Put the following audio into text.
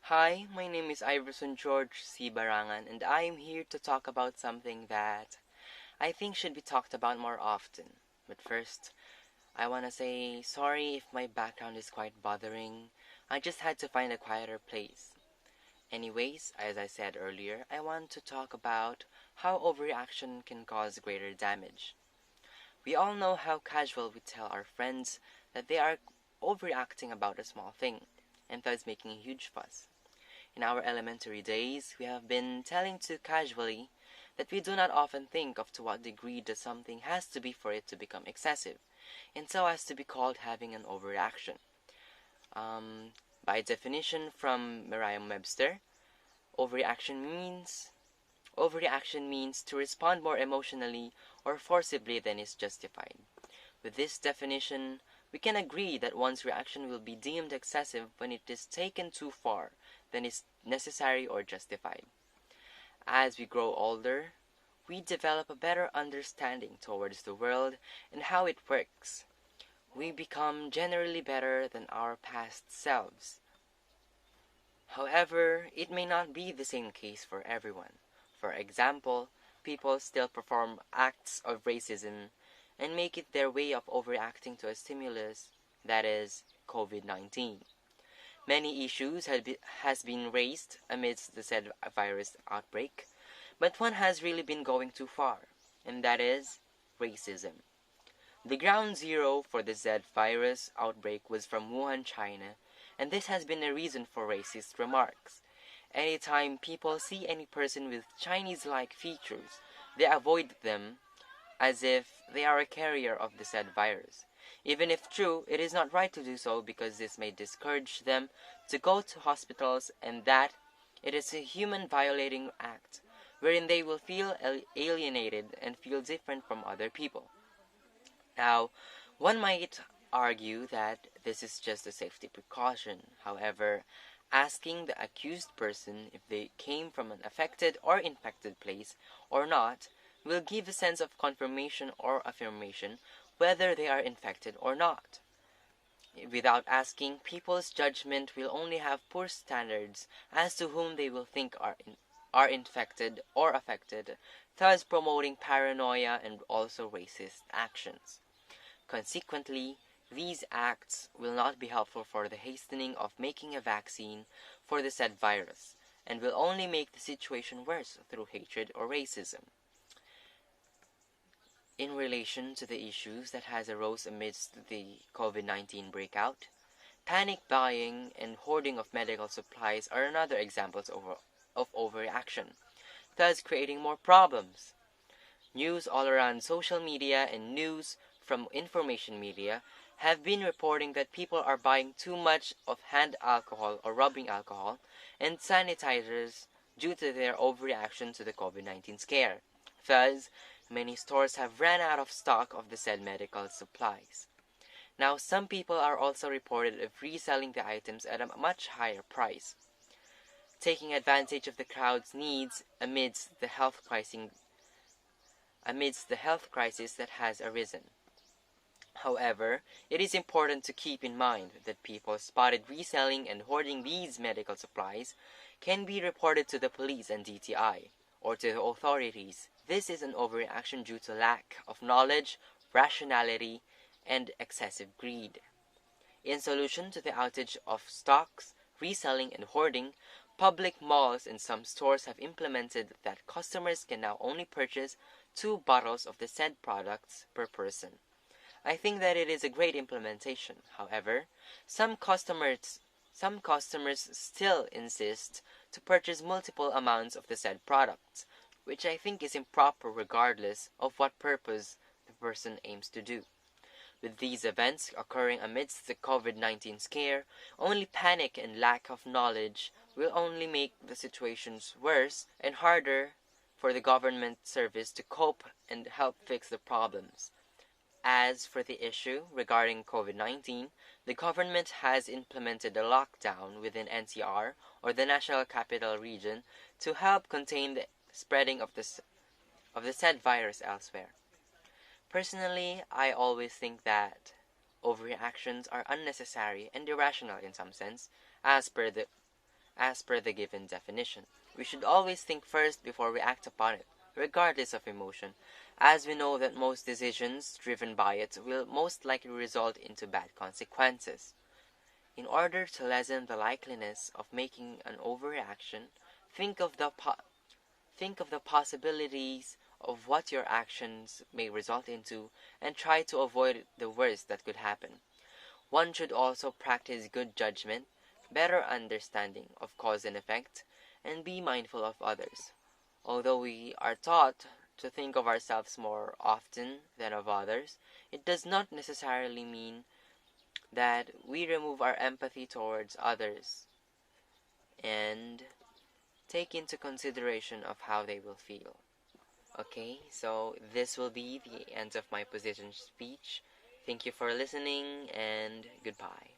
Hi, my name is Iverson George C. Barangan, and I am here to talk about something that I think should be talked about more often. But first, I want to say sorry if my background is quite bothering. I just had to find a quieter place. Anyways, as I said earlier, I want to talk about how overreaction can cause greater damage. We all know how casual we tell our friends that they are overreacting about a small thing, and thus making a huge fuss. In our elementary days, we have been telling too casually that we do not often think of to what degree the something has to be for it to become excessive, and so as to be called having an overreaction. Um, by definition from Merriam-Webster, overreaction means overreaction means to respond more emotionally or forcibly than is justified. With this definition, we can agree that one's reaction will be deemed excessive when it is taken too far than is necessary or justified. As we grow older, we develop a better understanding towards the world and how it works. We become generally better than our past selves. However, it may not be the same case for everyone. For example, people still perform acts of racism and make it their way of overreacting to a stimulus, that is, COVID-19. Many issues has been raised amidst the said virus outbreak, but one has really been going too far, and that is racism. The ground zero for the Z virus outbreak was from Wuhan, China, and this has been a reason for racist remarks. Anytime people see any person with Chinese-like features, they avoid them as if they are a carrier of the said virus. Even if true, it is not right to do so because this may discourage them to go to hospitals and that it is a human violating act wherein they will feel alienated and feel different from other people. Now, one might argue that this is just a safety precaution. However, asking the accused person if they came from an affected or infected place or not will give a sense of confirmation or affirmation whether they are infected or not. Without asking, people's judgment will only have poor standards as to whom they will think are infected or affected, thus promoting paranoia and also racist actions. Consequently, these acts will not be helpful for the hastening of making a vaccine for the said virus, and will only make the situation worse through hatred or racism. In relation to the issues that has arose amidst the COVID-19 breakout, panic buying and hoarding of medical supplies are another examples of overreaction, thus creating more problems. News all around social media and news from information media have been reporting that people are buying too much of hand alcohol or rubbing alcohol and sanitizers due to their overreaction to the COVID-19 scare. Thus, many stores have ran out of stock of the said medical supplies. Now, some people are also reported of reselling the items at a much higher price, taking advantage of the crowd's needs amidst the health crisis that has arisen. However, it is important to keep in mind that people spotted reselling and hoarding these medical supplies can be reported to the police and DTI, or to the authorities. This is an overreaction due to lack of knowledge, rationality, and excessive greed. In solution to the outage of stocks, reselling, and hoarding, public malls and some stores have implemented that customers can now only purchase 2 bottles of the said products per person. I think that it is a great implementation. However, some customers still insist to purchase multiple amounts of the said products, which I think is improper regardless of what purpose the person aims to do. With these events occurring amidst the COVID-19 scare, only panic and lack of knowledge will only make the situations worse and harder for the government service to cope and help fix the problems. As for the issue regarding COVID-19, the government has implemented a lockdown within NCR, or the National Capital Region, to help contain the spreading of the said virus elsewhere. Personally, I always think that overreactions are unnecessary and irrational in some sense, as per the as per the given definition. We should always think first before we act upon it, regardless of emotion, as we know that most decisions driven by it will most likely result into bad consequences. In order to lessen the likeliness of making an overreaction, think of the think of the possibilities of what your actions may result into and try to avoid the worst that could happen. One should also practice good judgment, better understanding of cause and effect, and be mindful of others. Although we are taught to think of ourselves more often than of others, it does not necessarily mean that we remove our empathy towards others and take into consideration of how they will feel. Okay, so this will be the end of my position speech. Thank you for listening and goodbye.